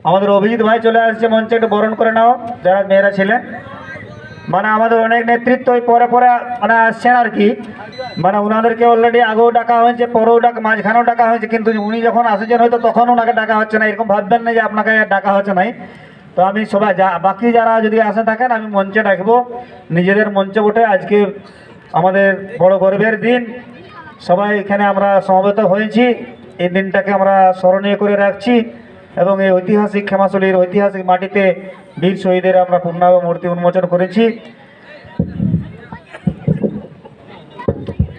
আমাদের অভিজিৎ ভাই চলে আসছে মঞ্চে, একটু বরণ করে নাও যারা মেয়েরা ছিলেন। মানে আমাদের অনেক নেতৃত্ব পরে পরে মানে আসছেন আর কি, মানে ওনাদেরকে অলরেডি আগেও ডাকা হয়েছে, পরেও মাঝখানেও ডাকা হয়েছে, কিন্তু উনি যখন আসছেন হয়তো তখন ওনাকে ডাকা হচ্ছে না, এরকম ভাববেন না যে আপনাকে ডাকা হচ্ছে নাই। তো আমি সবাই বাকি যারা যদি আসে থাকেন আমি মঞ্চে ডাকবো, নিজেদের মঞ্চে উঠে। আজকে আমাদের বড় গর্বের দিন, সবাই এখানে আমরা সমবেত হয়েছি, এই দিনটাকে আমরা স্মরণীয় করে রাখছি এবং এই ঐতিহাসিক খেমাশুলির ঐতিহাসিক মাটিতে বীর শহীদের আমরা পূর্ণাঙ্গ মূর্তি উন্মোচন করেছি।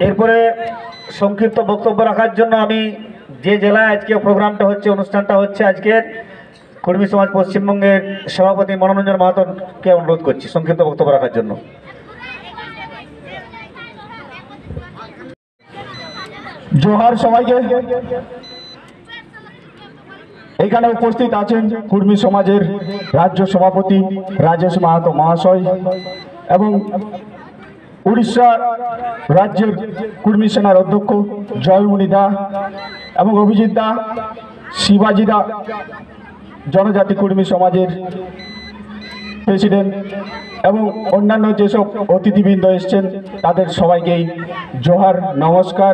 এরপরে সংক্ষিপ্ত বক্তব্য রাখার জন্য আমি যে জেলায় আজকে প্রোগ্রামটা হচ্ছে, অনুষ্ঠানটা হচ্ছে আজকের, কর্মী সমাজ পশ্চিমবঙ্গের সভাপতি মনোরঞ্জন মাহাতোকে অনুরোধ করছি সংক্ষিপ্ত বক্তব্য রাখার জন্য। জোহার সবাইকে। এখানে উপস্থিত আছেন কর্মী সমাজের রাজ্য সভাপতি রাজেশ মাহাতো মহাশয় এবং উড়িষ্যা রাজ্যের কর্মী সেনার অধ্যক্ষ জয়মণি দা এবং অভিজিৎ দা, শিবাজি দা, জনজাতি কর্মী সমাজের প্রেসিডেন্ট এবং অন্যান্য যেসব অতিথিবৃন্দ এসছেন তাদের সবাইকেই জোহার, নমস্কার।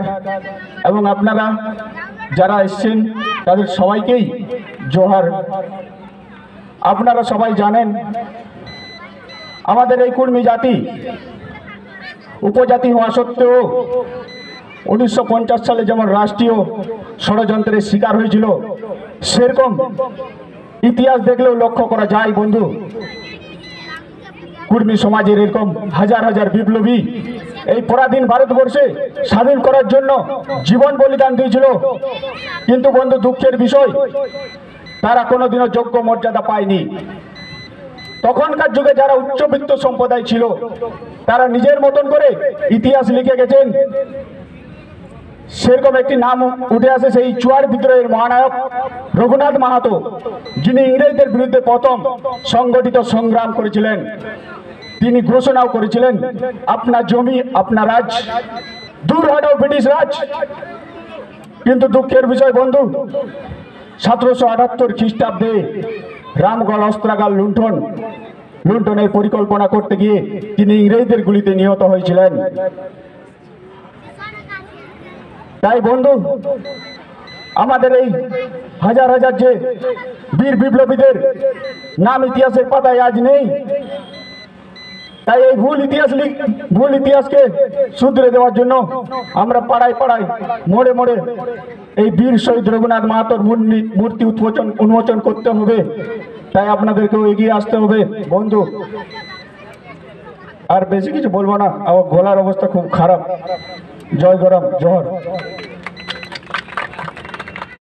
এবং আপনারা যারা এসছেন তাদের সবাইকেই জোহার। আপনারা সবাই জানেন আমাদের এই কর্মী জাতি উপজাতি হওয়া সত্ত্বেও 1950 সালে যেমন রাষ্ট্রীয় ষড়যন্ত্রের শিকার হয়েছিল, সেরকম ইতিহাস দেখলেও লক্ষ্য করা যায় বন্ধু, কর্মী সমাজের এরকম হাজার হাজার বিপ্লবী এই পরাধীন ভারতবর্ষে স্বাধীন করার জন্য জীবন বলিদান দিয়েছিল। কিন্তু বন্ধু, দুঃখের বিষয় তারা কোনোদিনও যোগ্য মর্যাদা পায়নি। তখনকার যুগে যারা উচ্চবিত্ত সম্প্রদায় ছিল তারা নিজের মতন করে ইতিহাস লিখে গেছেন। সেরকম একটি নাম উঠে আসে সেই চুয়ার বিদ্রোহের মহানায়ক রঘুনাথ মাহাতো, যিনি ইংরেজদের বিরুদ্ধে প্রথম সংগঠিত সংগ্রাম করেছিলেন। তিনি ঘোষণাও করেছিলেন, আপনার জমি আপনার রাজ, দূর হটাও ব্রিটিশ রাজ। কিন্তু দুঃখের বিষয় বন্ধু, 1778 খ্রিস্টাব্দে রামগড় অস্ত্রাগার লুণ্ঠনের পরিকল্পনা করতে গিয়ে তিনি ইংরেজদের গুলিতে নিহত হয়েছিলেন। তাই বন্ধু, আমাদের এই হাজার হাজার যে বীর বিপ্লবীদের নাম ইতিহাসের পাতায় আজ নেই, তাই এই ভুল ইতিহাসকে শুধরে দেওয়ার জন্য আমরা পাড়ায় পাড়ায় মোড়ে মোড়ে এই বীর শহীদ রঘুনাথ মাহাতোর মূর্তি উন্মোচন করতে হবে। তাই আপনাদেরকেও এগিয়ে আসতে হবে বন্ধু। আর বেশি কিছু বলবো না, আমার গলার অবস্থা খুব খারাপ। জয় গরম, জোহর।